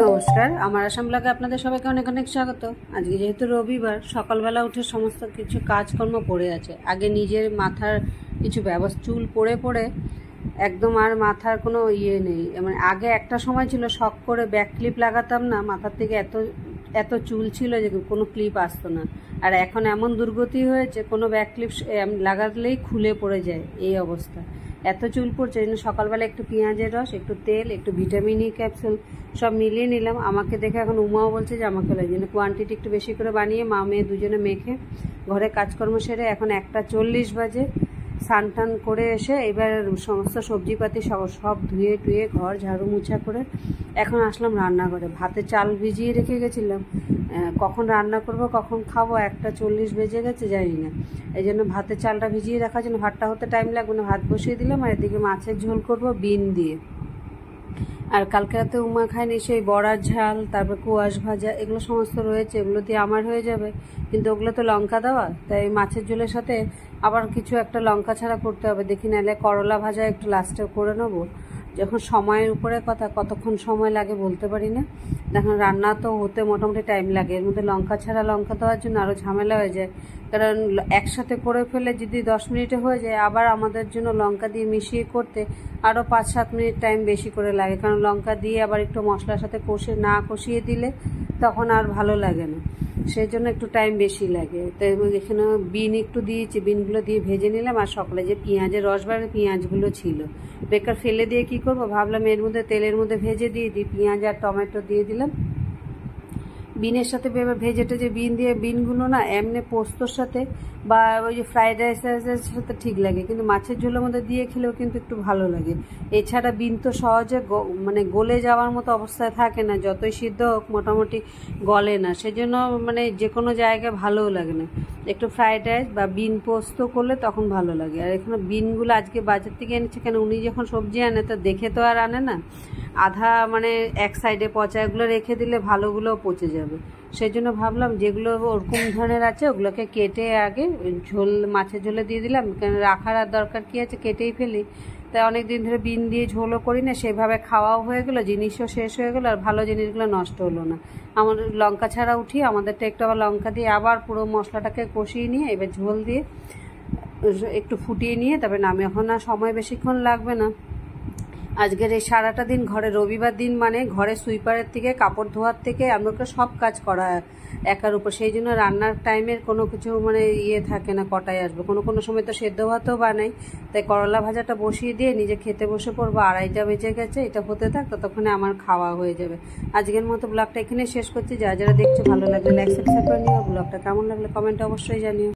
নমস্কার, আমার আসাম ব্লগে আপনাদের সবাইকে অনেক অনেক স্বাগত। আজকে যেহেতু রবিবার, সকালবেলা উঠে সমস্ত কিছু কাজকর্ম পড়ে আছে। আগে নিজের মাথার কিছু ব্যবস্থা, চুল পড়ে পড়ে একদম আর মাথার কোনো ইয়ে নেই। মানে আগে একটা সময় ছিল শখ করে ব্যাক ক্লিপ লাগাতাম না, মাথার থেকে এত এত চুল ছিল যে কোনো ক্লিপ আসতো না। আর এখন এমন দুর্গতি হয়েছে, কোনো ব্যাক ক্লিপ লাগালেই খুলে পড়ে যায়, এই অবস্থা। এত চুল পড়ছে, জন্য সকালবেলা একটু পেঁয়াজের রস, একটু তেল, একটু ভিটামিন ই ক্যাপসুল সব মিলিয়ে নিলাম। আমাকে দেখে এখন উমাও বলছে যে আমাকে লাগে, জন্য কোয়ান্টিটি একটু বেশি করে বানিয়ে মা মেয়ে দুজনে মেখে ঘরে কাজকর্ম সেরে এখন 1:40 বাজে। স্নান টান করে এসে এবার সমস্ত সবজিপাতি সব ধুয়ে টুয়ে ঘর ঝাড়ু মুছা করে এখন আসলাম রান্নাঘরে। ভাতে চাল ভিজিয়ে রেখে গেছিলাম, কখন রান্না করব কখন খাবো 1:40 বেজে গেছে, জানি না। এই জন্য ভাতের চালটা ভিজিয়ে রাখার জন্য, ভাতটা হতে টাইম লাগবে না, ভাত বসিয়ে দিলাম। আর এদিকে মাছের ঝোল করব বিন দিয়ে। আর কালকে রাতে উমা খায়নি, সেই বড়ার ঝাল, তারপর কুয়াশ ভাজা, এগুলো সমস্ত রয়েছে, এগুলো দিয়ে আমার হয়ে যাবে। কিন্তু ওগুলো তো লঙ্কা দেওয়া, তাই মাছের ঝোলের সাথে আবার কিছু একটা লঙ্কা ছাড়া করতে হবে। দেখি নাহলে করলা ভাজা একটু লাস্টে করে নেবো। যখন সময়ের উপরে কথা, কতক্ষণ সময় লাগে বলতে পারি না। দেখুন রান্না তো হতে মোটামুটি টাইম লাগে, এর মধ্যে লঙ্কা ছাড়া লঙ্কা দেওয়ার জন্য আরও ঝামেলা হয়ে যায়। কারণ একসাথে করে ফেলে যদি 10 মিনিটে হয়ে যায়, আবার আমাদের জন্য লঙ্কা দিয়ে মিশিয়ে করতে আরও 5-7 মিনিট টাইম বেশি করে লাগে। কারণ লঙ্কা দিয়ে আবার একটু মশলার সাথে কষিয়ে দিলে তখন আর ভালো লাগে না, সেই জন্য একটু টাইম বেশি লাগে। তো এখানে বিন একটু দিয়েছি, বিনগুলো দিয়ে ভেজে নিলাম। আর সকালে যে পেঁয়াজের রস বাড়ে পেঁয়াজগুলো ছিল, বেকার ফেলে দিয়ে কি করব, ভাবলাম এর মধ্যে তেলের মধ্যে ভেজে দিয়ে দিই। পেঁয়াজ আর টমেটো দিয়ে দিলাম বিনের সাথে। ভেজে টেজে বিন দিয়ে, বিনগুলো না এমনি পোস্তর সাথে বা ওই যে ফ্রাইড রাইসের সাথে ঠিক লাগে, কিন্তু মাছের ঝোলের মধ্যে দিয়ে খেলেও কিন্তু একটু ভালো লাগে। এছাড়া বিন তো সহজে মানে গলে যাওয়ার মতো অবস্থায় থাকে না, যতই সিদ্ধ হোক মোটামুটি গলে না, সেজন্য মানে যে কোনো জায়গায় ভালোও লাগে না। একটু ফ্রাইড রাইস বা বিন পোস্ত করলে তখন ভালো লাগে। আর এখানে বিনগুলো আজকে বাজার থেকে এনেছে, কেন উনি যখন সবজি আনে তো দেখে তো আর আনে না, আধা মানে এক সাইডে পচা, এগুলো রেখে দিলে ভালোগুলোও পচে যাবে। সেই জন্য ভাবলাম যেগুলো ওরকম ধরনের আছে ওগুলোকে কেটে আগে ঝোল, মাছের ঝোলে দিয়ে দিলাম। কেন রাখার আর দরকার কী আছে, কেটেই ফেলি। তাই অনেক দিন ধরে বিন দিয়ে ঝোলও করি না, সেভাবে খাওয়াও হয়ে গেলো, জিনিসও শেষ হয়ে গেলো, আর ভালো জিনিসগুলো নষ্ট হলো না। আমার লঙ্কা ছাড়া উঠি, আমাদেরটা একটু আবার লঙ্কা দিয়ে আবার পুরো মশলাটাকে কষিয়ে নিয়ে এবার ঝোল দিয়ে একটু ফুটিয়ে নিয়ে তবে নামে। এখন আর সময় বেশিক্ষণ লাগবে না। আজকের এই সারাটা দিন ঘরে, রবিবার দিন মানে ঘরে সুইপারের থেকে কাপড় ধোয়ার থেকে আমাকে সব কাজ করা একার উপর, সেই জন্য রান্নার টাইমের কোনো কিছু মানে ইয়ে থাকে না, কটায় আসবে। কোনো সময় তো সেদ্ধ ভাতও বানাই, তাই করলা ভাজাটা বসিয়ে দিয়ে নিজে খেতে বসে পড়বো। 2:30 বেজে গেছে, এটা হতে থাক, ততক্ষণে আমার খাওয়া হয়ে যাবে। আজকের মতো ব্লগটা এখানে শেষ করছি। যারা যারা দেখছে ভালো লাগলে লাইক সাবস্ক্রাইব করে নিও। ব্লগটা কেমন লাগলে কমেন্টে অবশ্যই জানিও।